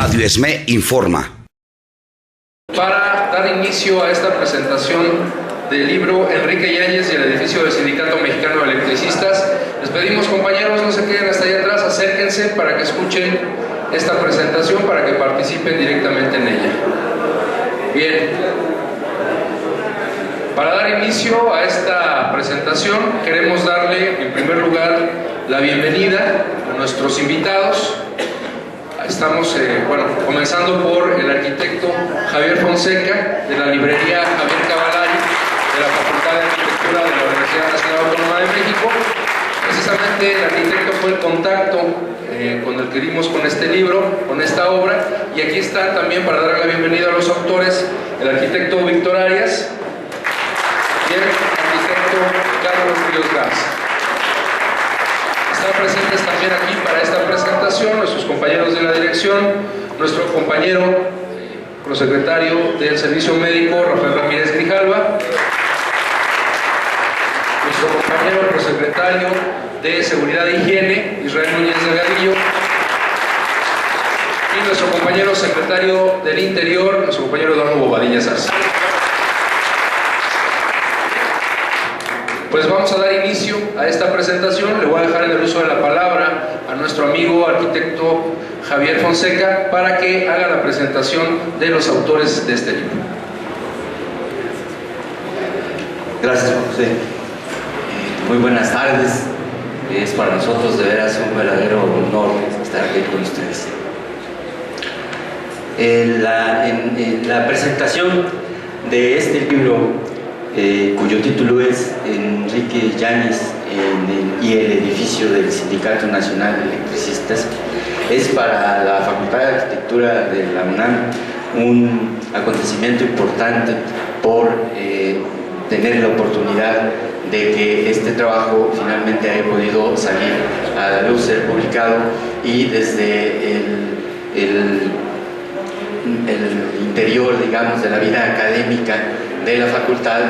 Radio ESME informa. Para dar inicio a esta presentación del libro Enrique Yáñez y el edificio del Sindicato Mexicano de Electricistas, les pedimos, compañeros, no se queden hasta allá atrás, acérquense para que escuchen esta presentación, para que participen directamente en ella. Bien, para dar inicio a esta presentación queremos darle en primer lugar la bienvenida a nuestros invitados. Estamos comenzando por el arquitecto Javier Fonseca, de la librería Javier Cavallari, de la Facultad de Arquitectura de la Universidad Nacional Autónoma de México. Precisamente el arquitecto fue el contacto con el que dimos con este libro, con esta obra, y aquí están también para darle la bienvenida a los autores, el arquitecto Víctor Arias y el arquitecto Carlos Ríos Garza. Están presentes también aquí para esta presentación nuestros compañeros de la dirección, nuestro compañero prosecretario del Servicio Médico, Rafael Ramírez Grijalva, nuestro compañero prosecretario de Seguridad e Higiene, Israel Núñez Delgadillo, y nuestro compañero secretario del Interior, nuestro compañero Eduardo Bobadilla Sarza. Pues vamos a dar inicio a esta presentación. Le voy a dejar en el uso de la palabra a nuestro amigo arquitecto Javier Fonseca para que haga la presentación de los autores de este libro. Gracias, José. Muy buenas tardes. Es para nosotros de veras un verdadero honor estar aquí con ustedes. En la presentación de este libro, cuyo título es Enrique Yáñez y el edificio del Sindicato Nacional de Electricistas, es para la Facultad de Arquitectura de la UNAM un acontecimiento importante por tener la oportunidad de que este trabajo finalmente haya podido salir a la luz, ser publicado, y desde el interior, digamos, de la vida académica de la facultad,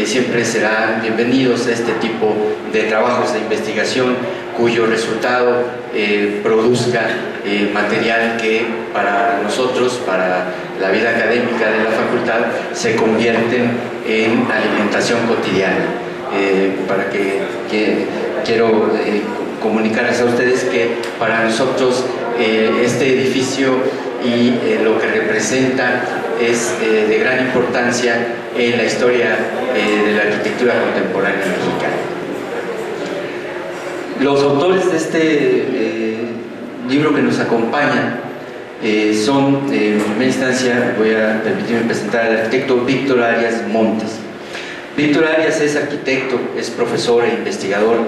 siempre serán bienvenidos a este tipo de trabajos de investigación cuyo resultado produzca material que para nosotros, para la vida académica de la facultad, se convierten en alimentación cotidiana. Quiero comunicarles a ustedes que para nosotros este edificio y lo que representa es de gran importancia en la historia de la arquitectura contemporánea mexicana. Los autores de este libro que nos acompañan son, en primera instancia, voy a permitirme presentar al arquitecto Víctor Arias Montes. Víctor Arias es arquitecto, es profesor e investigador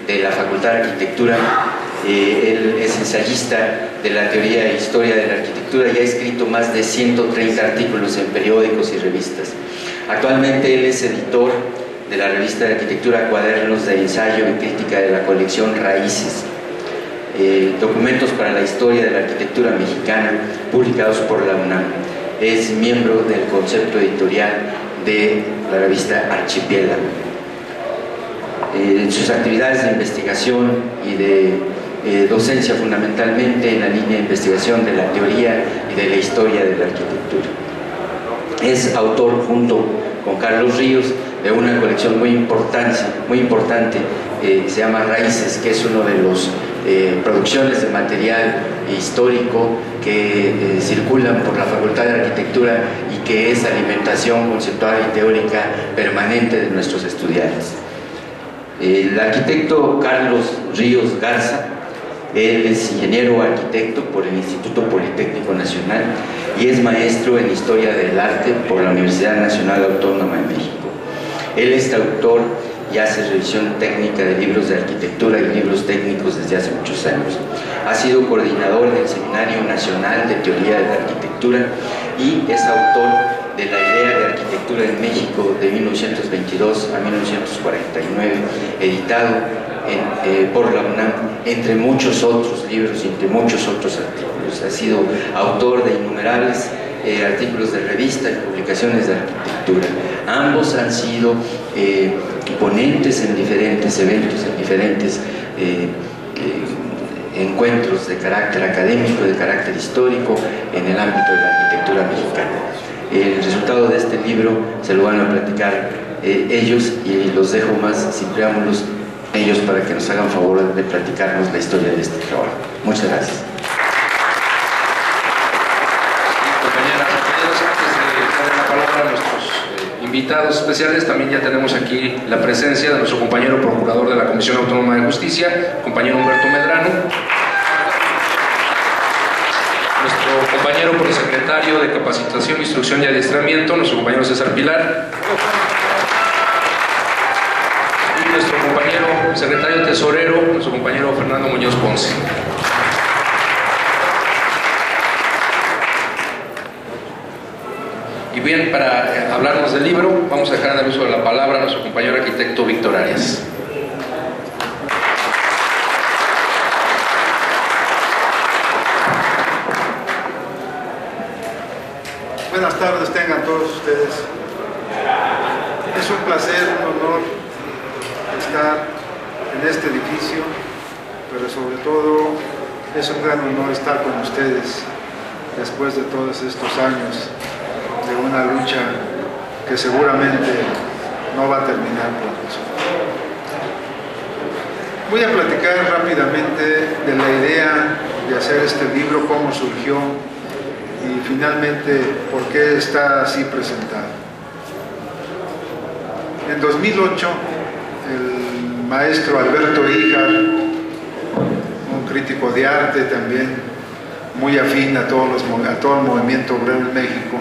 de la Facultad de Arquitectura. Él es ensayista de la teoría e historia de la arquitectura y ha escrito más de 130 artículos en periódicos y revistas. Actualmente él es editor de la revista de arquitectura Cuadernos de Ensayo y Crítica de la colección Raíces, documentos para la historia de la arquitectura mexicana, publicados por la UNAM. Es miembro del concepto editorial de la revista Archipiélago. En sus actividades de investigación y de docencia, fundamentalmente en la línea de investigación de la teoría y de la historia de la arquitectura. Es autor, junto con Carlos Ríos, de una colección muy importante, se llama Raíces, que es uno de los producciones de material histórico que circulan por la Facultad de Arquitectura y que es alimentación conceptual y teórica permanente de nuestros estudiantes. El arquitecto Carlos Ríos Garza, él es ingeniero arquitecto por el Instituto Politécnico Nacional y es maestro en Historia del Arte por la Universidad Nacional Autónoma de México. Él es autor y hace revisión técnica de libros de arquitectura y libros técnicos desde hace muchos años. Ha sido coordinador del Seminario Nacional de Teoría de la Arquitectura y es autor de la Idea de Arquitectura en México de 1922 a 1949, editado por la UNAM, entre muchos otros libros y entre muchos otros artículos. Ha sido autor de innumerables artículos de revista y publicaciones de arquitectura. Ambos han sido ponentes en diferentes eventos, en diferentes encuentros de carácter académico, de carácter histórico en el ámbito de la arquitectura mexicana. El resultado de este libro se lo van a platicar ellos, y los dejo más sin preámbulos ellos para que nos hagan favor de platicarnos la historia de este trabajo. Muchas gracias. Invitados especiales, también ya tenemos aquí la presencia de nuestro compañero procurador de la Comisión Autónoma de Justicia, compañero Humberto Medrano, nuestro compañero prosecretario de Capacitación, Instrucción y Adiestramiento, nuestro compañero César Pilar, y nuestro compañero secretario tesorero, nuestro compañero Fernando Muñoz Ponce. Y bien, para hablarnos del libro, vamos a dejar en el uso de la palabra a nuestro compañero arquitecto Víctor Arias. Buenas tardes tengan todos ustedes. Es un placer, un honor estar en este edificio, pero sobre todo es un gran honor estar con ustedes después de todos estos años de una lucha que seguramente no va a terminar pronto. Voy a platicar rápidamente de la idea de hacer este libro, cómo surgió y finalmente por qué está así presentado. En 2008, el maestro Alberto Híjar, un crítico de arte también muy afín a todo el movimiento obrero en México,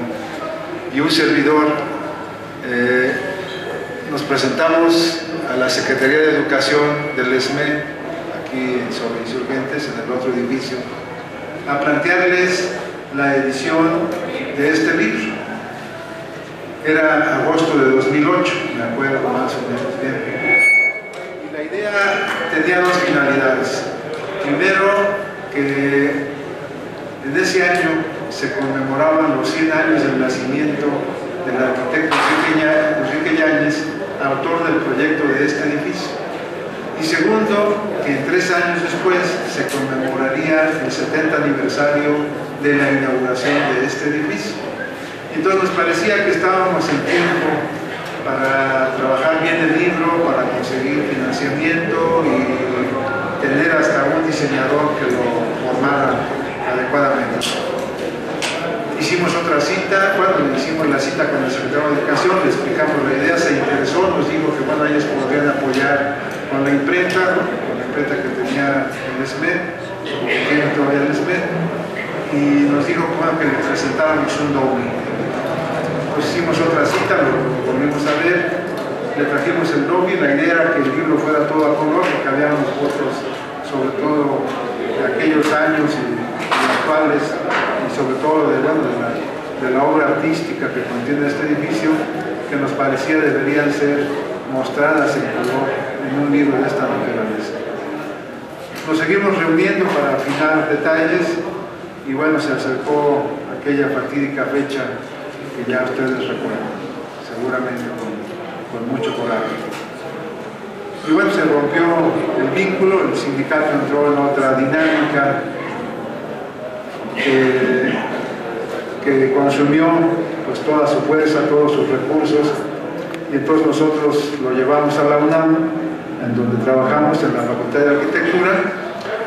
y un servidor, nos presentamos a la Secretaría de Educación del ESME, aquí sobre Insurgentes, en el otro edificio, a plantearles la edición de este libro. Era agosto de 2008, me acuerdo más o menos bien. Y la idea tenía dos finalidades. Primero, que en ese año se conmemoraban los 100 años del nacimiento del arquitecto Enrique Yáñez, autor del proyecto de este edificio. Y segundo, que 3 años después se conmemoraría el 70 aniversario de la inauguración de este edificio. Entonces nos parecía que estábamos en tiempo para trabajar bien el libro, para conseguir financiamiento y tener hasta un diseñador que lo formara adecuadamente. Hicimos otra cita, hicimos la cita con el secretario de Educación, le explicamos la idea, se interesó, nos dijo que ellos podrían apoyar con la imprenta que tenía el SMED, que tiene todavía el SMED, y nos dijo que le presentáramos un doble. Pues hicimos otra cita, lo volvimos a ver, le trajimos el doble, la idea era que el libro fuera todo a color, porque había unos fotos, sobre todo de aquellos años y actuales, y sobre todo de la obra artística que contiene este edificio, que nos parecía deberían ser mostradas en color en un libro de esta naturaleza. Nos seguimos reuniendo para afinar detalles y bueno, se acercó aquella fatídica fecha que ya ustedes recuerdan, seguramente con mucho coraje. Y bueno, se rompió el vínculo, el sindicato entró en otra dinámica que consumió pues toda su fuerza, todos sus recursos, y entonces nosotros lo llevamos a la UNAM, en donde trabajamos en la Facultad de Arquitectura.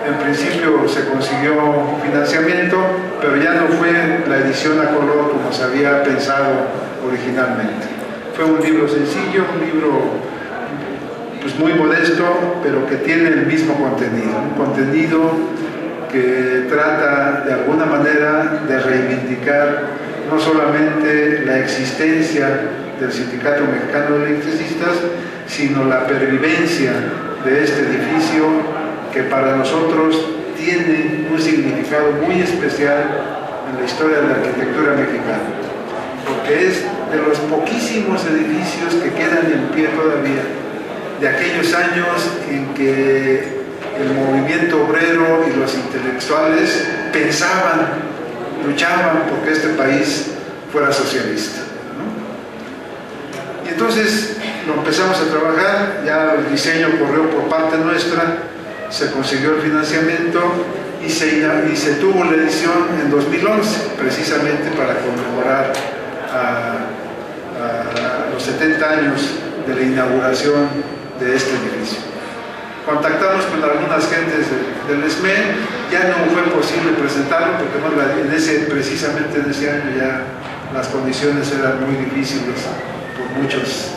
En principio se consiguió financiamiento, pero ya no fue la edición a color como se había pensado originalmente. Fue un libro sencillo, un libro pues muy modesto, pero que tiene el mismo contenido, un contenido que trata de alguna manera de reivindicar no solamente la existencia del Sindicato Mexicano de Electricistas, sino la pervivencia de este edificio, que para nosotros tiene un significado muy especial en la historia de la arquitectura mexicana, porque es de los poquísimos edificios que quedan en pie todavía, de aquellos años en que el movimiento obrero y los intelectuales pensaban, luchaban porque este país fuera socialista, ¿no? Y entonces lo empezamos a trabajar, ya el diseño corrió por parte nuestra, se consiguió el financiamiento y se tuvo la edición en 2011, precisamente para conmemorar a los 70 años de la inauguración de este edificio. Contactamos con algunas gentes del ESME, ya no fue posible presentarlo porque precisamente en ese año ya las condiciones eran muy difíciles por muchos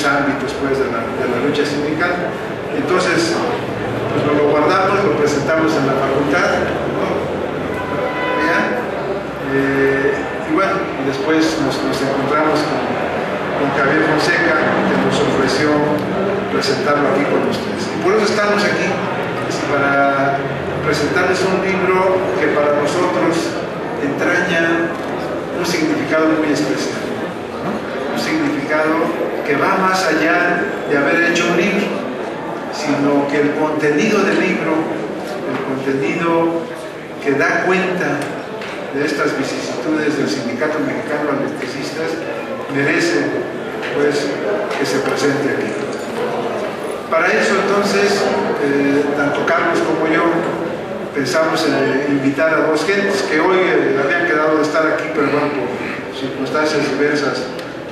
ámbitos pues, de la lucha sindical. Entonces, pues lo guardamos, lo presentamos en la facultad, ¿no? Y bueno, después nos encontramos con Javier Fonseca, que nos ofreció presentarlo aquí con ustedes. Y por eso estamos aquí, para presentarles un libro que para nosotros entraña un significado muy especial, ¿no? Un significado que va más allá de haber hecho un libro, sino que el contenido del libro, el contenido que da cuenta de estas vicisitudes del Sindicato Mexicano de Electricistas, merece pues que se presente aquí. Para eso entonces, tanto Carlos como yo pensamos en invitar a dos gentes que hoy habían quedado de estar aquí, pero bueno, por circunstancias diversas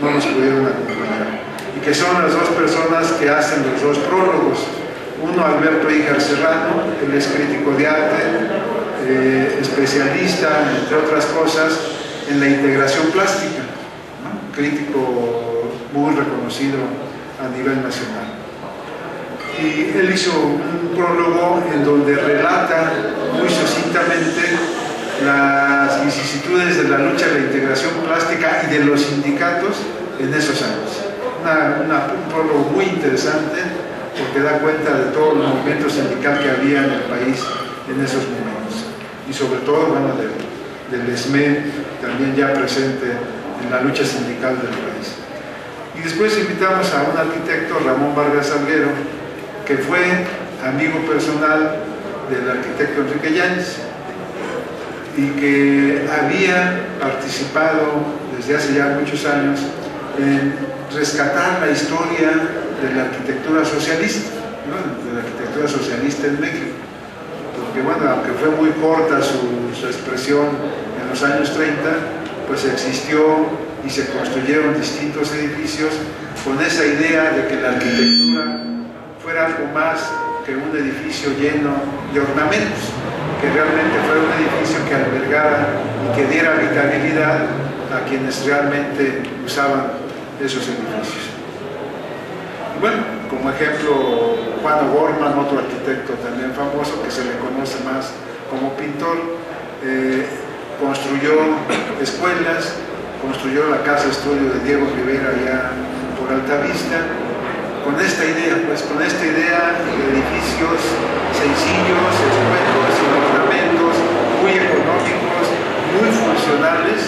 no nos pudieron acompañar. Y que son las dos personas que hacen los dos prólogos. Uno, Alberto Híjar Serrano, él es crítico de arte, especialista, entre otras cosas, en la integración plástica, ¿no? Crítico muy reconocido a nivel nacional. Y él hizo un prólogo en donde relata muy sucintamente las vicisitudes de la lucha de la integración plástica y de los sindicatos en esos años. Un prólogo muy interesante porque da cuenta de todo el movimiento sindical que había en el país en esos momentos. Y sobre todo, bueno, del ESME también ya presente en la lucha sindical del país. Y después invitamos a un arquitecto, Ramón Vargas Salguero, que fue amigo personal del arquitecto Enrique Yáñez y que había participado desde hace ya muchos años en rescatar la historia de la arquitectura socialista, ¿no? De la arquitectura socialista en México. Porque bueno, aunque fue muy corta su expresión en los años 30, pues existió y se construyeron distintos edificios con esa idea de que la arquitectura fuera algo más que un edificio lleno de ornamentos, que realmente fuera un edificio que albergara y que diera habitabilidad a quienes realmente usaban esos edificios. Y bueno, como ejemplo, Juan O'Gorman, otro arquitecto también famoso que se le conoce más como pintor, construyó escuelas, construyó la casa estudio de Diego Rivera allá por Altavista, con esta idea, pues con esta idea de edificios sencillos, escuetos, sin ornamentos, muy económicos, muy funcionales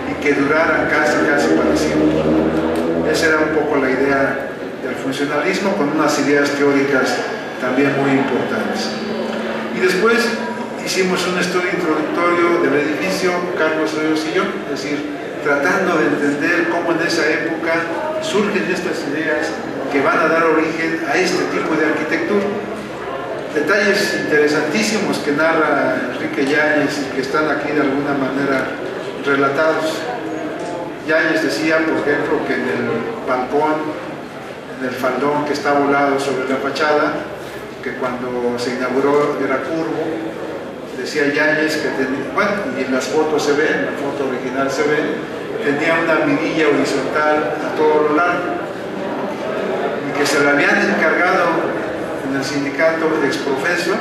y que duraran casi para siempre. Esa era un poco la idea del funcionalismo, con unas ideas teóricas también muy importantes. Y después hicimos un estudio introductorio del edificio, Carlos Ríos y yo, es decir, tratando de entender cómo en esa época surgen estas ideas que van a dar origen a este tipo de arquitectura. Detalles interesantísimos que narra Enrique Yáñez y que están aquí de alguna manera relatados. Yáñez decía, por ejemplo, que en el balcón, en el faldón que está volado sobre la fachada, que cuando se inauguró era curvo, decía Yáñez que tenía, bueno, y en las fotos se ve, en la foto original se ve, tenía una mirilla horizontal a todo lo largo, y que se le habían encargado en el sindicato exprofeso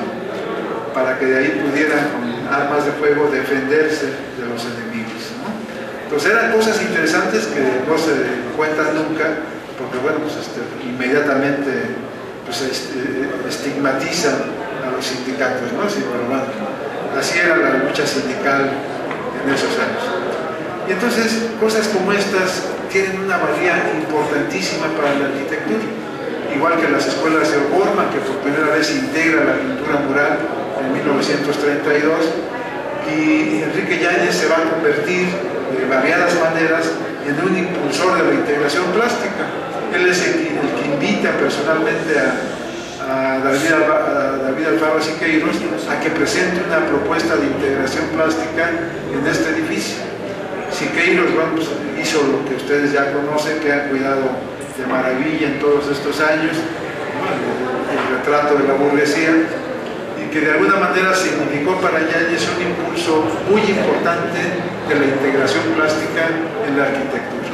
para que de ahí pudieran con armas de fuego defenderse de los enemigos, ¿no? Entonces eran cosas interesantes que no se cuentan nunca, porque bueno, pues inmediatamente pues, estigmatizan a los sindicatos, ¿no? Sí, pero bueno, así era la lucha sindical en esos años. Y entonces cosas como estas tienen una valía importantísima para la arquitectura, igual que las escuelas de O'Gorman, que por primera vez integra la pintura mural en 1932, y Enrique Yáñez se va a convertir de variadas maneras en un impulsor de la integración plástica. Él es el que invita personalmente a a David Alfaro Siqueiros a que presente una propuesta de integración plástica en este edificio. Siqueiros, bueno, pues, hizo lo que ustedes ya conocen, que han cuidado de maravilla en todos estos años, el retrato de la burguesía, y que de alguna manera significó para Yáñez un impulso muy importante de la integración plástica en la arquitectura,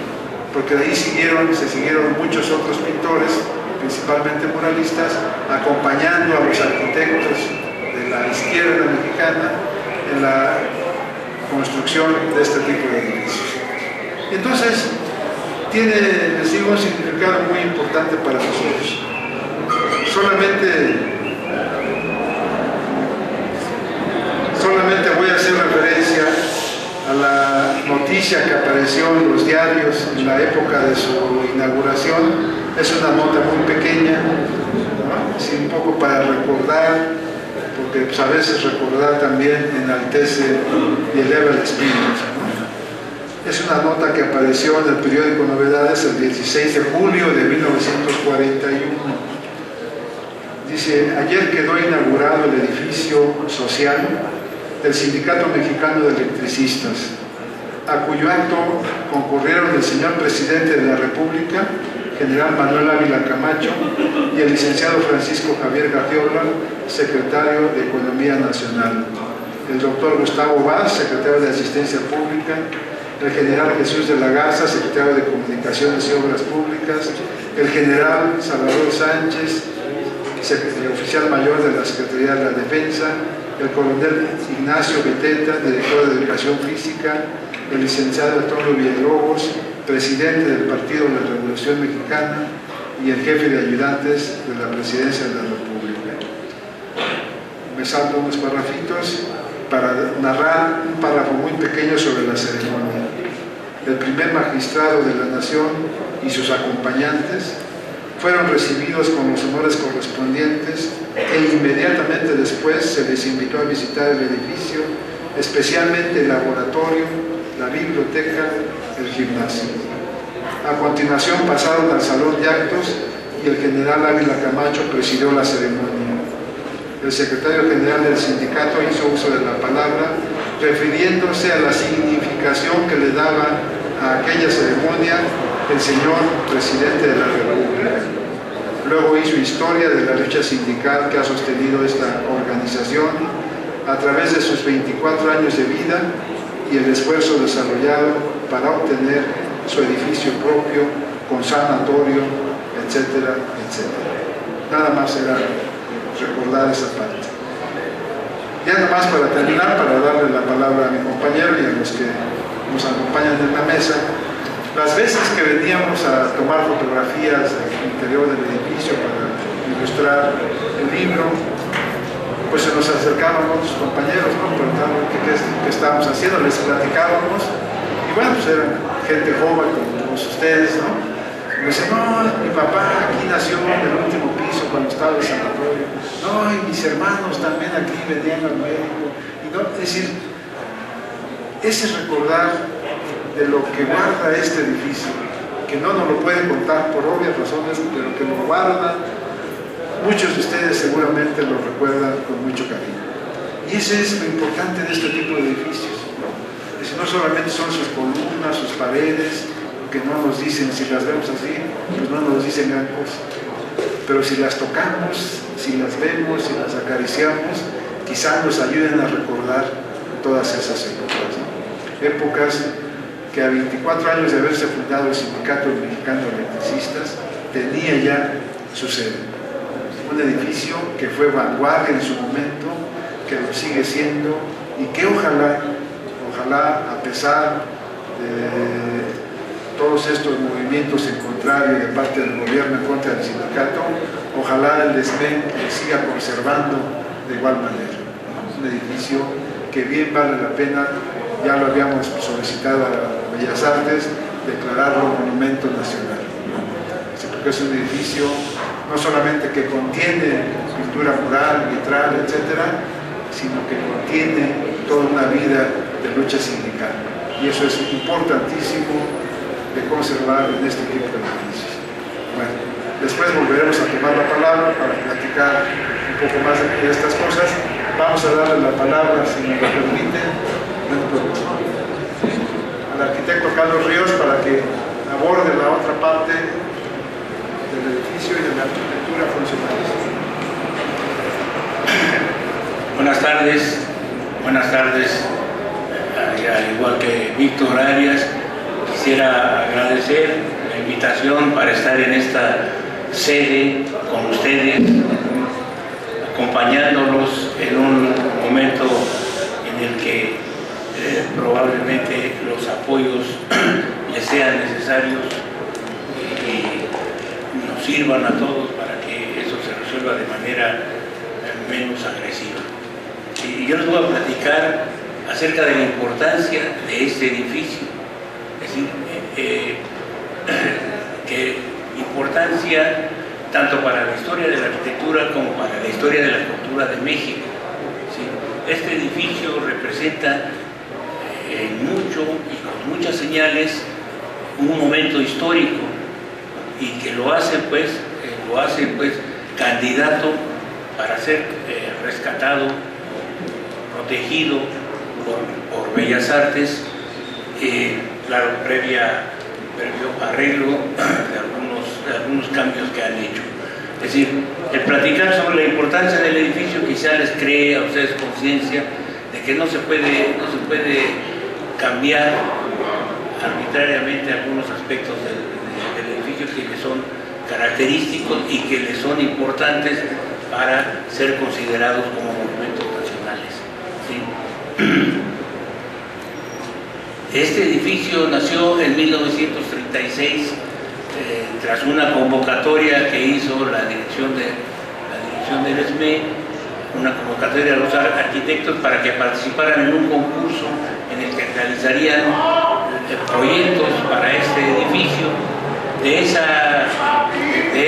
porque de ahí se siguieron muchos otros pintores, principalmente muralistas, acompañando a los arquitectos de la izquierda mexicana en la construcción de este tipo de edificios. Entonces, tiene, les digo, un significado muy importante para nosotros. Solamente voy a hacer referencia a la noticia que apareció en los diarios en la época de su inauguración. Es una nota muy pequeña, ¿no? Así un poco para recordar, porque pues, a veces recordar también enaltece y eleva el espíritu, ¿no? Es una nota que apareció en el periódico Novedades el 16 de julio de 1941. Dice: ayer quedó inaugurado el edificio social del Sindicato Mexicano de Electricistas, a cuyo acto concurrieron el señor presidente de la República, general Manuel Ávila Camacho, y el licenciado Francisco Javier Gagiola, secretario de Economía Nacional, el doctor Gustavo Vaz, secretario de Asistencia Pública, el general Jesús de la Garza, secretario de Comunicaciones y Obras Públicas, el general Salvador Sánchez, oficial mayor de la Secretaría de la Defensa, el coronel Ignacio Beteta, director de Educación Física, el licenciado Antonio Villalobos, presidente del Partido de la Revolución Mexicana, y el jefe de ayudantes de la Presidencia de la República. Me salto unos parrafitos para narrar un párrafo muy pequeño sobre la ceremonia. El primer magistrado de la Nación y sus acompañantes fueron recibidos con los honores correspondientes e inmediatamente después se les invitó a visitar el edificio, especialmente el laboratorio, la biblioteca, el gimnasio. A continuación pasaron al salón de actos y el general Ávila Camacho presidió la ceremonia. El secretario general del sindicato hizo uso de la palabra, refiriéndose a la significación que le daba a aquella ceremonia el señor presidente de la República. Luego hizo historia de la lucha sindical que ha sostenido esta organización a través de sus 24 años de vida y el esfuerzo desarrollado para obtener su edificio propio, con sanatorio, etcétera, etcétera. Nada más era recordar esa parte. Ya nada más para terminar, para darle la palabra a mi compañero y a los que nos acompañan en la mesa. Las veces que veníamos a tomar fotografías del interior del edificio para ilustrar el libro, pues se nos acercaban otros compañeros, ¿no? Preguntando qué estábamos haciendo, les platicábamos, y bueno, pues eran gente joven como todos ustedes, ¿no? Y me dicen: no, mi papá aquí nació en el último piso cuando estaba en el sanatorio, no, y mis hermanos también aquí venían al médico, y no, es decir, ese recordar de lo que guarda este edificio, que no nos lo pueden contar por obvias razones, pero que lo guarda. Muchos de ustedes seguramente lo recuerdan con mucho cariño. Y ese es lo importante de este tipo de edificios. Es no solamente son sus columnas, sus paredes, que no nos dicen, si las vemos así, pues no nos dicen gran cosa. Pero si las tocamos, si las vemos, si las acariciamos, quizás nos ayuden a recordar todas esas épocas, ¿no? Épocas que a 24 años de haberse fundado el Sindicato Mexicano de Electricistas tenía ya su sede. Un edificio que fue vanguardia en su momento, que lo sigue siendo y que ojalá, a pesar de todos estos movimientos en contrario de parte del gobierno en contra del sindicato, ojalá el SME siga conservando de igual manera. Un edificio que bien vale la pena, ya lo habíamos solicitado a Bellas Artes, declararlo monumento nacional. Porque es un edificio no solamente que contiene pintura mural, vitral, etcétera, sino que contiene toda una vida de lucha sindical. Y eso es importantísimo de conservar en este tipo de edificios. Bueno. Después volveremos a tomar la palabra para platicar un poco más de estas cosas. Vamos a darle la palabra, si me lo permite, al arquitecto Carlos Ríos para que aborde la otra parte del edificio y de la arquitectura funcionalista. Buenas tardes. Al igual que Víctor Arias, quisiera agradecer la invitación para estar en esta sede con ustedes, acompañándolos en un momento en el que probablemente los apoyos les sean necesarios y nos sirvan a todos para que eso se resuelva de manera menos agresiva. Y yo les voy a platicar acerca de la importancia de este edificio, es decir, que importancia tanto para la historia de la arquitectura como para la historia de la cultura de México. ¿Sí? Este edificio representa mucho y con muchas señales un momento histórico y que lo hace pues candidato para ser rescatado, protegido por Bellas Artes, claro, previo arreglo de algunos cambios que han hecho. Es decir, el platicar sobre la importancia del edificio quizá les cree a ustedes conciencia de que no se puede cambiar arbitrariamente algunos aspectos del edificio que le son característicos y que le son importantes para ser considerados como monumentos nacionales. ¿Sí? Este edificio nació en 1936 tras una convocatoria que hizo la dirección del ESME, una convocatoria a los arquitectos para que participaran en un concurso en el que realizarían proyectos para este edificio. De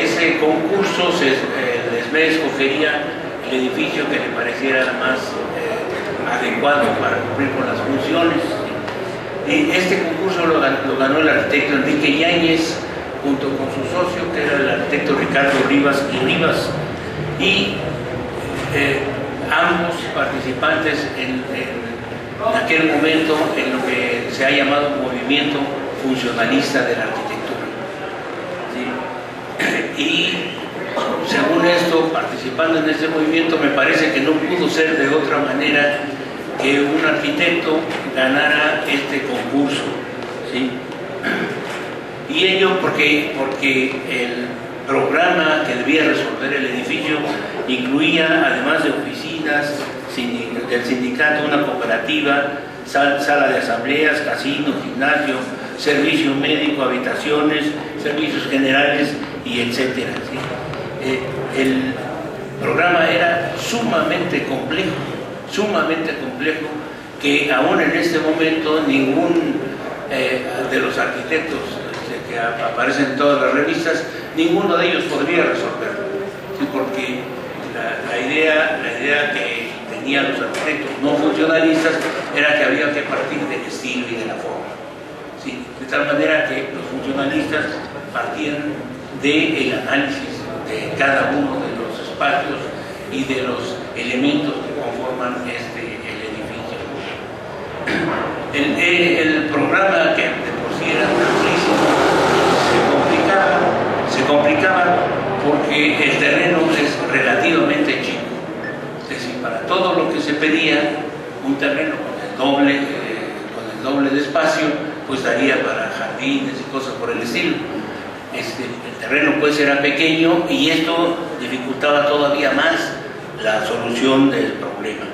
ese concurso el ESME escogería el edificio que le pareciera más adecuado para cumplir con las funciones. Y este concurso lo ganó el arquitecto Enrique Yáñez junto con su socio, que era el arquitecto Ricardo Rivas y ambos participantes en aquel momento en lo que se ha llamado movimiento funcionalista de la arquitectura. ¿Sí? Y según esto, participando en este movimiento, me parece que no pudo ser de otra manera que un arquitecto ganara este concurso. ¿Sí? Y ello porque el programa que debía resolver el edificio incluía, además de oficinas del sindicato, una cooperativa, sala de asambleas, casino, gimnasio, servicio médico, habitaciones, servicios generales y etcétera. ¿Sí? El programa era sumamente complejo, que aún en este momento ningún de los arquitectos que aparecen en todas las revistas, ninguno de ellos podría resolverlo, ¿sí? Porque la idea que tenían los arquitectos no funcionalistas era que había que partir del estilo y de la forma, ¿sí? De tal manera que los funcionalistas partían del análisis de cada uno de los espacios y de los elementos que conforman el edificio. El programa, que de por sí era amplísimo, se complicaba porque el terreno es relativamente chico. Es decir, para todo lo que se pedía, un terreno con el doble de espacio, pues daría para jardines y cosas por el estilo. El terreno pues era pequeño y esto dificultaba todavía más la solución del problema.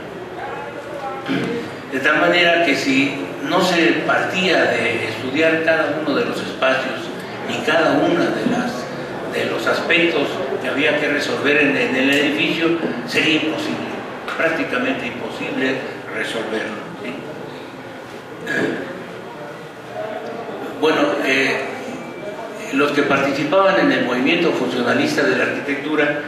De tal manera que si no se partía de estudiar cada uno de los espacios ni cada una de los aspectos que había que resolver en el edificio, sería imposible, prácticamente imposible resolverlo. ¿Sí? Bueno, los que participaban en el movimiento funcionalista de la arquitectura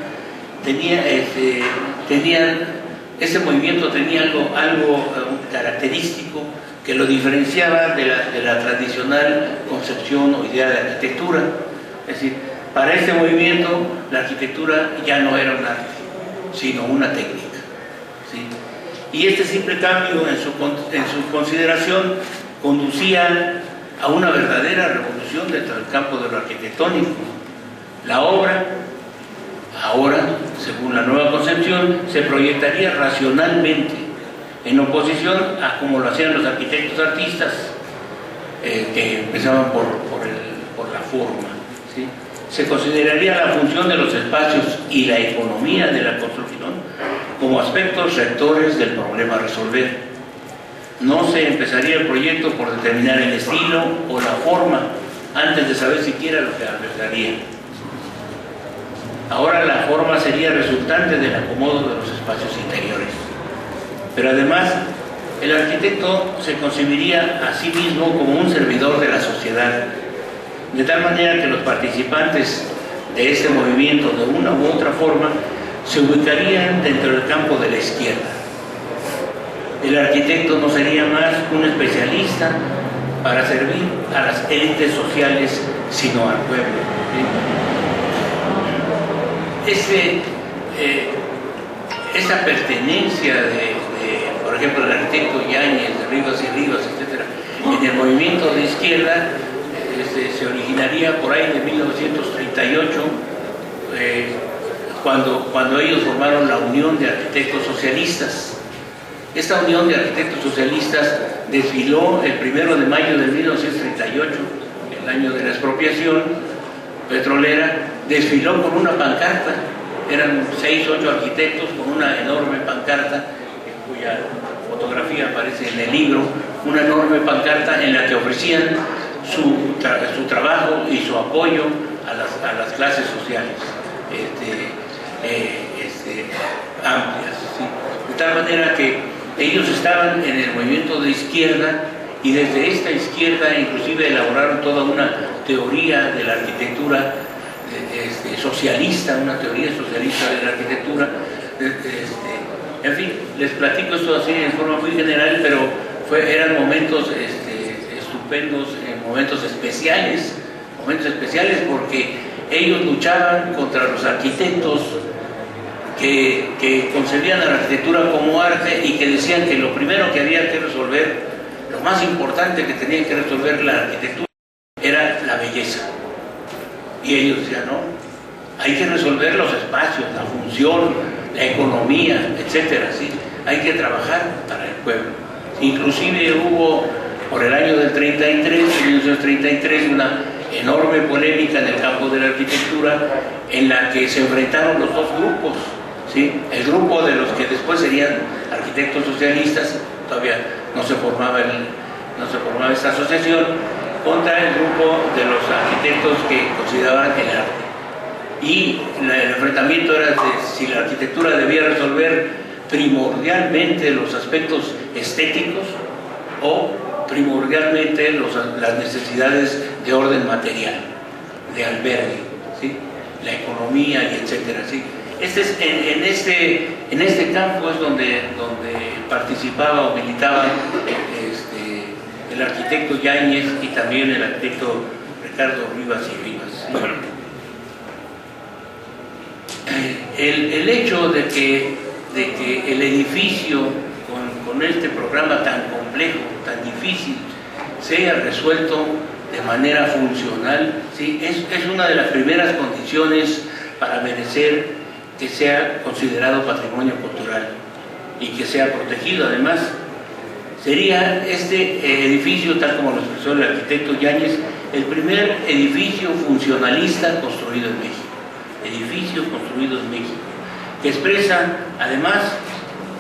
ese movimiento tenía algo característico que lo diferenciaba de la tradicional concepción o idea de arquitectura. Es decir, Para este movimiento, la arquitectura ya no era un arte, sino una técnica, ¿sí? Y este simple cambio en su consideración conducía a una verdadera revolución dentro del campo de lo arquitectónico. La obra, ahora, según la nueva concepción, se proyectaría racionalmente, en oposición a como lo hacían los arquitectos artistas, que empezaban por la forma, ¿sí? Se consideraría la función de los espacios y la economía de la construcción como aspectos rectores del problema a resolver. No se empezaría el proyecto por determinar el estilo o la forma antes de saber siquiera lo que albergaría. Ahora la forma sería resultante del acomodo de los espacios interiores. Pero además, el arquitecto se concebiría a sí mismo como un servidor de la sociedad, de tal manera que los participantes de este movimiento, de una u otra forma, se ubicarían dentro del campo de la izquierda. El arquitecto no sería más un especialista para servir a las élites sociales, sino al pueblo, ¿sí? Esa pertenencia por ejemplo, el arquitecto Yáñez, de Rivas y Rivas, etc., en el movimiento de izquierda, se originaría por ahí de 1938, cuando ellos formaron la Unión de Arquitectos Socialistas. Esta Unión de Arquitectos Socialistas desfiló el 1 de mayo de 1938, el año de la expropiación petrolera, desfiló con una pancarta. Eran 6 o 8 arquitectos con una enorme pancarta, cuya fotografía aparece en el libro, una enorme pancarta en la que ofrecían su trabajo y su apoyo a las clases sociales amplias, ¿sí? De tal manera que ellos estaban en el movimiento de izquierda, y desde esta izquierda inclusive elaboraron toda una teoría de la arquitectura socialista, una teoría socialista de la arquitectura. En fin, les platico esto así en forma muy general, pero eran momentos estupendos, momentos especiales porque ellos luchaban contra los arquitectos que concebían a la arquitectura como arte y que decían que lo primero que había que resolver, lo más importante que tenían que resolver la arquitectura, era la belleza. Y ellos decían, no, hay que resolver los espacios, la función, la economía, etcétera, ¿sí? Hay que trabajar para el pueblo. Inclusive hubo, por el año del 1933, una enorme polémica en el campo de la arquitectura, en la que se enfrentaron los dos grupos, ¿sí? El grupo de los que después serían arquitectos socialistas, todavía no se formaba esta asociación, contra el grupo de los arquitectos que consideraban el arte. Y el enfrentamiento era de si la arquitectura debía resolver primordialmente los aspectos estéticos o primordialmente las necesidades de orden material, de albergue, ¿sí? La economía y etcétera, ¿sí? En este campo es donde participaba o militaba el arquitecto Yáñez y también el arquitecto Ricardo Rivas y Rivas, ¿sí? El hecho de que el edificio con este programa tan complejo, tan difícil, sea resuelto de manera funcional, ¿sí? Es una de las primeras condiciones para merecer que sea considerado patrimonio cultural y que sea protegido. Además, sería este edificio, tal como lo expresó el arquitecto Yáñez, el primer edificio funcionalista construido en México. Edificios construidos en México, que expresa además,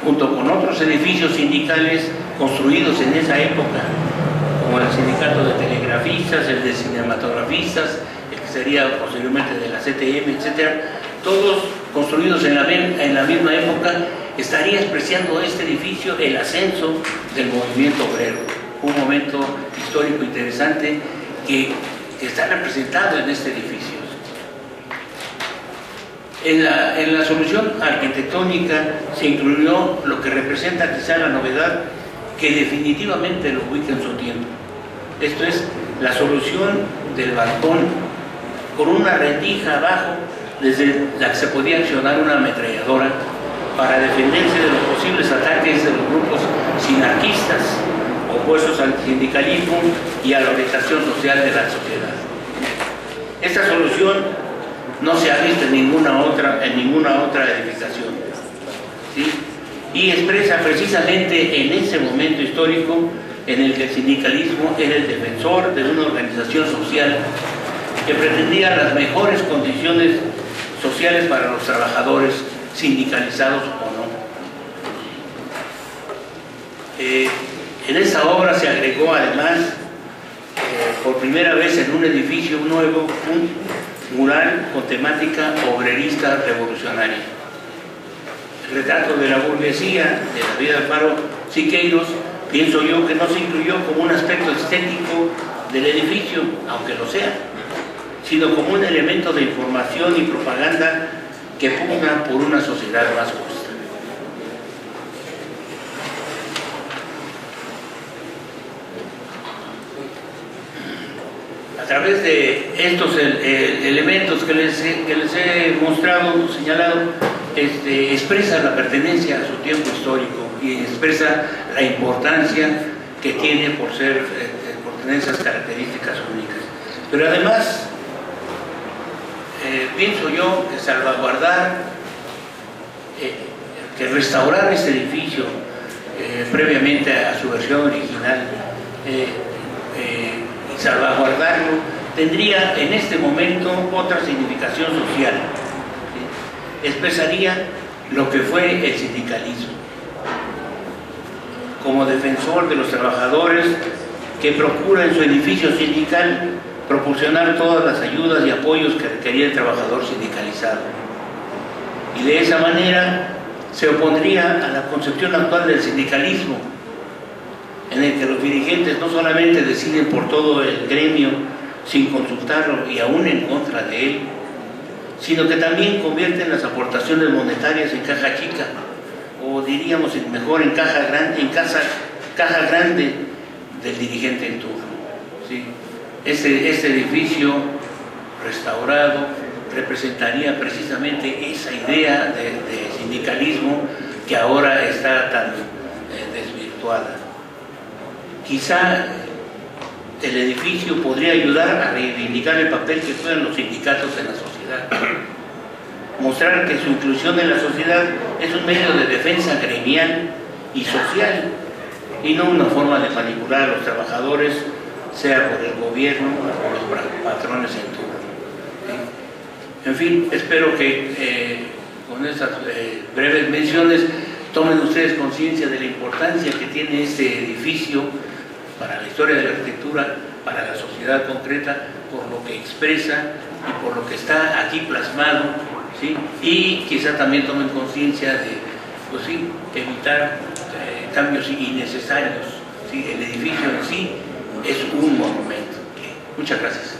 junto con otros edificios sindicales construidos en esa época, como el sindicato de telegrafistas, el de cinematografistas, el que sería posteriormente de la CTM, etcétera, todos construidos en la misma época, estaría expresando este edificio el ascenso del movimiento obrero, un momento histórico interesante que está representado en este edificio. En la solución arquitectónica se incluyó lo que representa quizá la novedad que definitivamente lo ubica en su tiempo. Esto es la solución del balcón con una rendija abajo desde la que se podía accionar una ametralladora para defenderse de los posibles ataques de los grupos sinarquistas opuestos al sindicalismo y a la orientación social de la sociedad. Esta solución no se ha visto en ninguna otra edificación, ¿sí? Y expresa precisamente en ese momento histórico en el que el sindicalismo era el defensor de una organización social que pretendía las mejores condiciones sociales para los trabajadores, sindicalizados o no. En esta obra se agregó además, por primera vez en un edificio nuevo, un mural con temática obrerista revolucionaria. El retrato de la burguesía de David Alfaro Siqueiros, pienso yo que no se incluyó como un aspecto estético del edificio, aunque lo sea, sino como un elemento de información y propaganda que pugna por una sociedad más justa. A través de estos elementos que les he mostrado, señalado, expresa la pertenencia a su tiempo histórico y expresa la importancia que tiene por tener esas características únicas. Pero además, pienso yo que salvaguardar, que restaurar este edificio previamente a su versión original, y salvaguardarlo, tendría en este momento otra significación social, ¿sí? Expresaría lo que fue el sindicalismo como defensor de los trabajadores, que procura en su edificio sindical proporcionar todas las ayudas y apoyos que requería el trabajador sindicalizado, y de esa manera se opondría a la concepción actual del sindicalismo, en el que los dirigentes no solamente deciden por todo el gremio sin consultarlo y aún en contra de él, sino que también convierten las aportaciones monetarias en caja chica, o diríamos mejor en caja grande del dirigente en turno, ¿sí? Este edificio restaurado representaría precisamente esa idea de sindicalismo que ahora está tan desvirtuada. Quizá el edificio podría ayudar a reivindicar el papel que juegan los sindicatos en la sociedad, mostrar que su inclusión en la sociedad es un medio de defensa gremial y social, y no una forma de manipular a los trabajadores, sea por el gobierno o por los patrones en turno. ¿Sí? En fin, espero que con estas breves menciones tomen ustedes conciencia de la importancia que tiene este edificio para la historia de la arquitectura, para la sociedad concreta, por lo que expresa y por lo que está aquí plasmado, ¿sí? Y quizá también tomen conciencia de, pues sí, evitar cambios innecesarios, ¿sí? El edificio en sí es un monumento. Muchas gracias.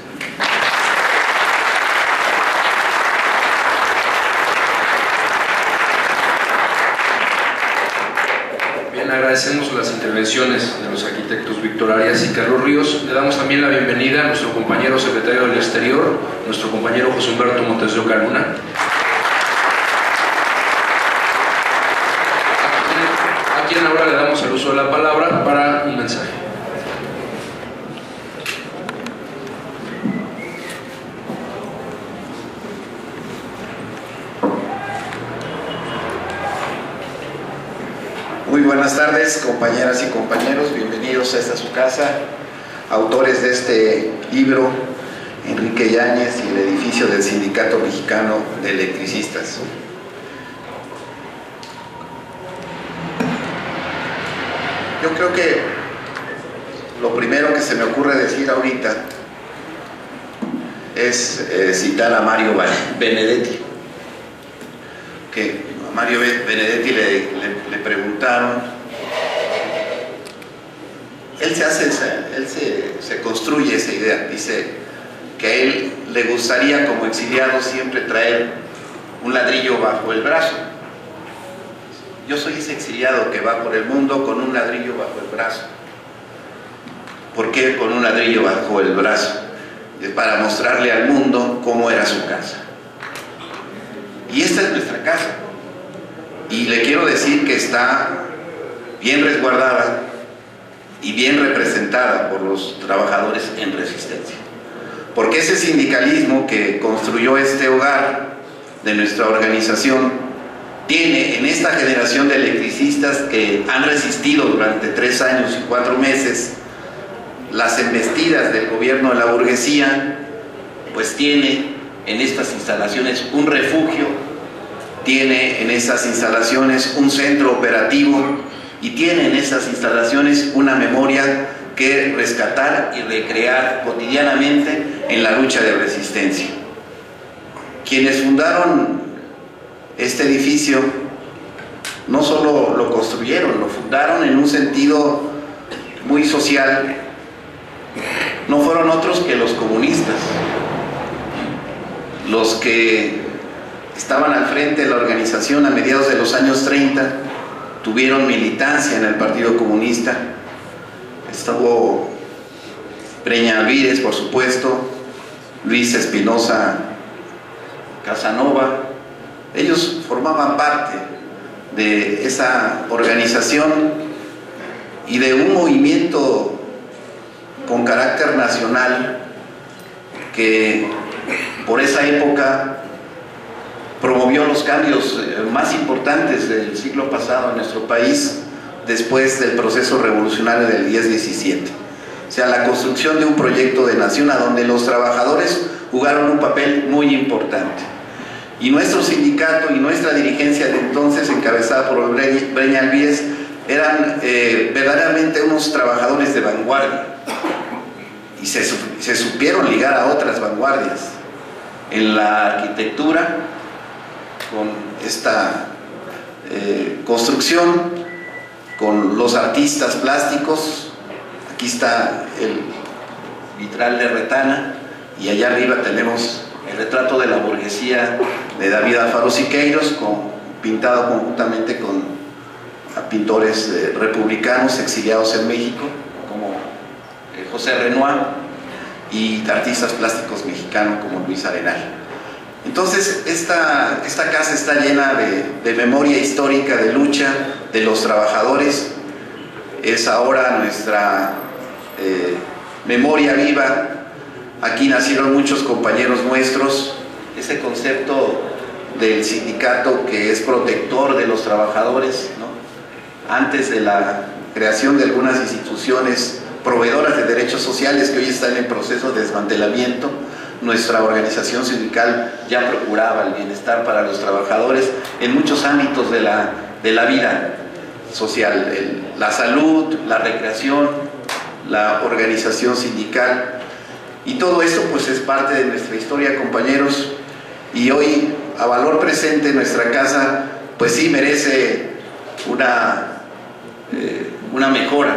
Bien, agradecemos las intervenciones de los arquitectos Víctor Arias y Carlos Ríos. Le damos también la bienvenida a nuestro compañero secretario del Exterior, nuestro compañero José Humberto Montes de Oca Luna, a quien ahora le damos el uso de la palabra para un mensaje. Muy buenas tardes, compañeras y compañeros, bienvenidos a esta su casa, autores de este libro, Enrique Yáñez y el edificio del Sindicato Mexicano de Electricistas. Yo creo que lo primero que se me ocurre decir ahorita es citar a Mario Benedetti, que a Mario Benedetti le preguntaron, él se construye esa idea, dice que a él le gustaría como exiliado siempre traer un ladrillo bajo el brazo. Yo soy ese exiliado que va por el mundo con un ladrillo bajo el brazo. ¿Por qué con un ladrillo bajo el brazo? para mostrarle al mundo cómo era su casa. Y esta es nuestra casa. Y le quiero decir que está bien resguardada y bien representada por los trabajadores en resistencia. Porque ese sindicalismo que construyó este hogar de nuestra organización tiene en esta generación de electricistas que han resistido durante 3 años y 4 meses las embestidas del gobierno de la burguesía, pues tiene en estas instalaciones un refugio, tiene en esas instalaciones un centro operativo y tiene en esas instalaciones una memoria que rescatar y recrear cotidianamente en la lucha de resistencia. Quienes fundaron este edificio no solo lo construyeron, lo fundaron en un sentido muy social. No fueron otros que los comunistas, los que estaban al frente de la organización a mediados de los años 30, tuvieron militancia en el Partido Comunista. Estuvo Breña Alvírez, por supuesto, Luis Espinosa Casanova. Ellos formaban parte de esa organización y de un movimiento con carácter nacional que por esa época promovió los cambios más importantes del siglo pasado en nuestro país después del proceso revolucionario del 10-17. O sea, la construcción de un proyecto de nación a donde los trabajadores jugaron un papel muy importante. Y nuestro sindicato y nuestra dirigencia de entonces, encabezada por Breña Alvírez, eran verdaderamente unos trabajadores de vanguardia y se supieron ligar a otras vanguardias en la arquitectura con esta construcción, con los artistas plásticos. Aquí está el vitral de Retana y allá arriba tenemos el retrato de la burguesía de David Alfaro Siqueiros, pintado conjuntamente con pintores republicanos exiliados en México, como José Renoir, y artistas plásticos mexicanos como Luis Arenal. Entonces, esta casa está llena de memoria histórica, de lucha de los trabajadores. Es ahora nuestra memoria viva. Aquí nacieron muchos compañeros nuestros. Ese concepto del sindicato que es protector de los trabajadores, ¿no? Antes de la creación de algunas instituciones proveedoras de derechos sociales que hoy están en proceso de desmantelamiento, nuestra organización sindical ya procuraba el bienestar para los trabajadores en muchos ámbitos de la vida social, la salud, la recreación, la organización sindical, y todo esto pues es parte de nuestra historia, compañeros. Y hoy, a valor presente, nuestra casa pues sí merece una mejora,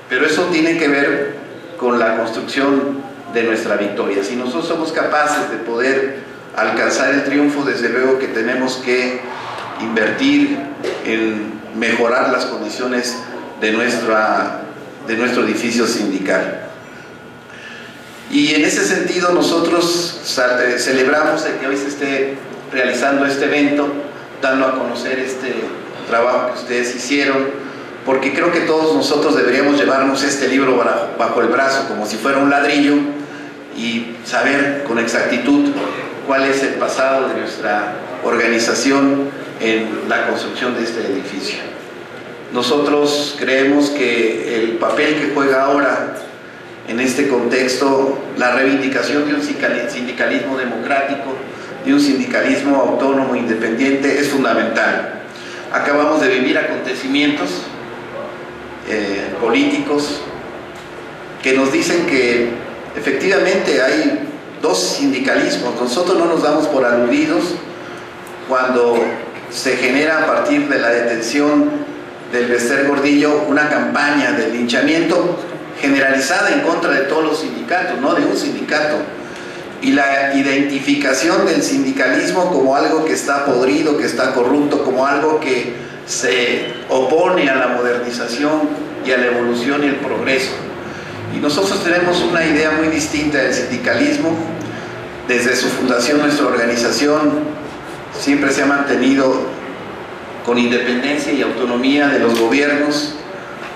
pero eso tiene que ver con la construcción de nuestra victoria. Si nosotros somos capaces de poder alcanzar el triunfo, desde luego que tenemos que invertir en mejorar las condiciones de nuestro edificio sindical. Y en ese sentido nosotros celebramos de que hoy se esté realizando este evento, dando a conocer este trabajo que ustedes hicieron, porque creo que todos nosotros deberíamos llevarnos este libro bajo el brazo como si fuera un ladrillo y saber con exactitud cuál es el pasado de nuestra organización en la construcción de este edificio. Nosotros creemos que el papel que juega ahora en este contexto la reivindicación de un sindicalismo democrático, de un sindicalismo autónomo, independiente, es fundamental. Acabamos de vivir acontecimientos políticos que nos dicen que efectivamente hay dos sindicalismos. Nosotros no nos damos por aludidos cuando se genera a partir de la detención del Bester Gordillo una campaña de linchamiento generalizada en contra de todos los sindicatos, no de un sindicato, y la identificación del sindicalismo como algo que está podrido, que está corrupto, como algo que se opone a la modernización y a la evolución y el progreso. Y nosotros tenemos una idea muy distinta del sindicalismo. Desde su fundación, nuestra organización siempre se ha mantenido con independencia y autonomía de los gobiernos.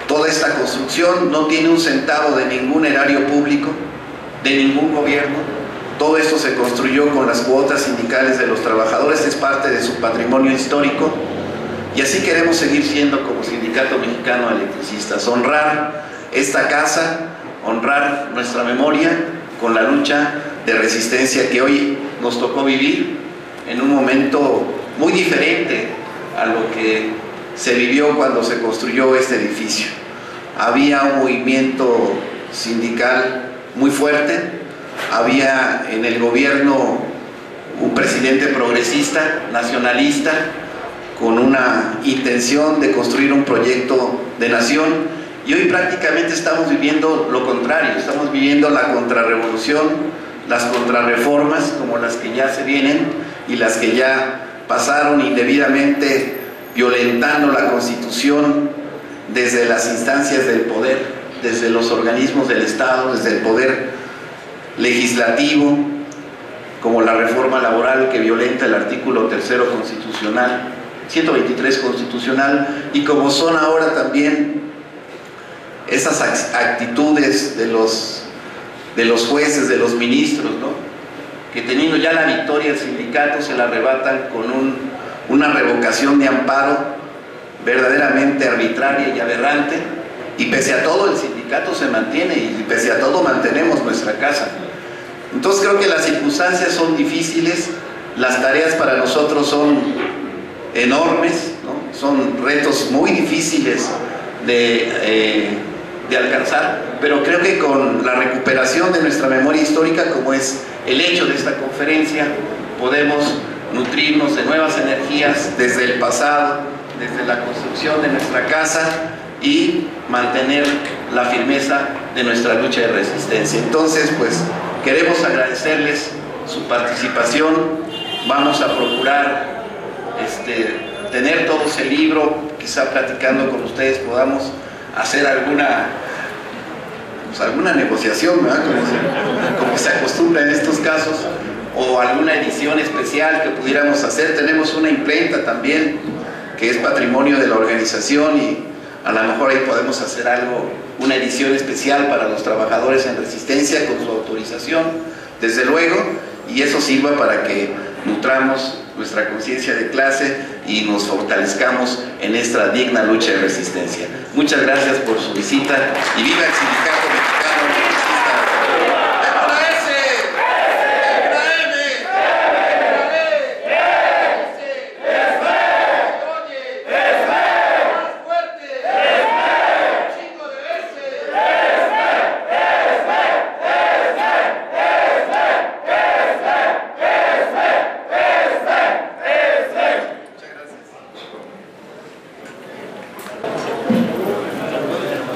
Toda esta construcción no tiene un centavo de ningún erario público, de ningún gobierno. Todo esto se construyó con las cuotas sindicales de los trabajadores, es parte de su patrimonio histórico, y así queremos seguir siendo como Sindicato Mexicano de Electricistas, honrar esta casa, honrar nuestra memoria con la lucha de resistencia que hoy nos tocó vivir en un momento muy diferente a lo que se vivió cuando se construyó este edificio. Había un movimiento sindical muy fuerte, había en el gobierno un presidente progresista, nacionalista, con una intención de construir un proyecto de nación, y hoy prácticamente estamos viviendo lo contrario, estamos viviendo la contrarrevolución, las contrarreformas como las que ya se vienen y las que ya pasaron indebidamente, violentando la Constitución desde las instancias del poder, desde los organismos del Estado, desde el poder legislativo, como la reforma laboral que violenta el artículo 3º constitucional, 123 constitucional, y como son ahora también esas actitudes de los jueces, de los ministros, ¿no?, que teniendo ya la victoria el sindicato se la arrebatan con una revocación de amparo verdaderamente arbitraria y aberrante, y pese a todo el sindicato se mantiene, y pese a todo mantenemos nuestra casa. Entonces creo que las circunstancias son difíciles, las tareas para nosotros son enormes, ¿no?, son retos muy difíciles de alcanzar, pero creo que con la recuperación de nuestra memoria histórica, como es el hecho de esta conferencia, podemos nutrirnos de nuevas energías desde el pasado, desde la construcción de nuestra casa, y mantener la firmeza de nuestra lucha de resistencia. Entonces, pues, queremos agradecerles su participación. Vamos a procurar tener todos el libro, quizá platicando con ustedes podamos hacer alguna negociación, ¿verdad?, como se acostumbra en estos casos, o alguna edición especial que pudiéramos hacer. Tenemos una imprenta también que es patrimonio de la organización, y a lo mejor ahí podemos hacer algo, una edición especial para los trabajadores en resistencia con su autorización, desde luego, y eso sirva para que nutramos nuestra conciencia de clase y nos fortalezcamos en esta digna lucha de resistencia. Muchas gracias por su visita, y viva el Sindicato Mexicano de Electricistas. ¡Viva la S! ¡Viva la M! ¡Viva la E! ¡Más fuerte! ¡Un chingo de S!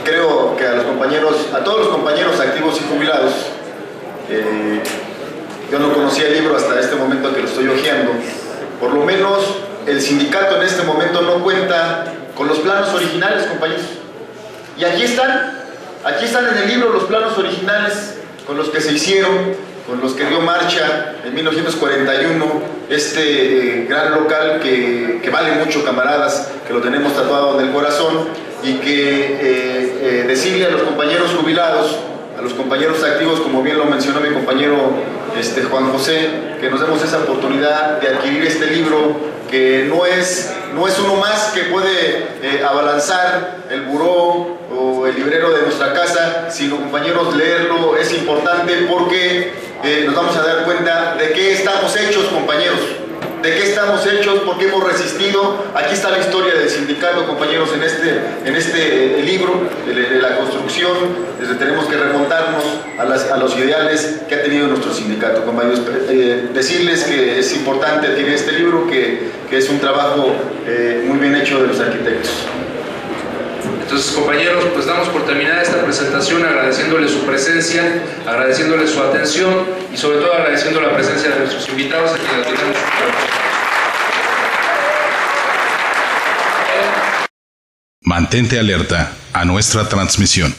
Creo que a todos los compañeros activos y jubilados, yo no conocía el libro hasta este momento que lo estoy hojeando. Por lo menos el sindicato en este momento no cuenta con los planos originales, compañeros. Y aquí están en el libro los planos originales con los que se hicieron, con los que dio marcha en 1941 este gran local que vale mucho, camaradas, que lo tenemos tatuado en el corazón, y que decirle a los compañeros jubilados, a los compañeros activos, como bien lo mencionó mi compañero Juan José, que nos demos esa oportunidad de adquirir este libro, que no es uno más que puede abalanzar el buró o el librero de nuestra casa, sino, compañeros, leerlo es importante, porque nos vamos a dar cuenta de qué estamos hechos, compañeros. ¿De qué estamos hechos? ¿Por qué hemos resistido? Aquí está la historia del sindicato, compañeros, en este libro de la construcción. Tenemos que remontarnos a los ideales que ha tenido nuestro sindicato, compañeros. Decirles que es importante adquirir este libro, que es un trabajo muy bien hecho de los arquitectos. Entonces, compañeros, pues damos por terminada esta presentación, agradeciéndoles su presencia, agradeciéndoles su atención, y sobre todo agradeciendo la presencia de nuestros invitados, a quienes tenemos. Mantente alerta a nuestra transmisión.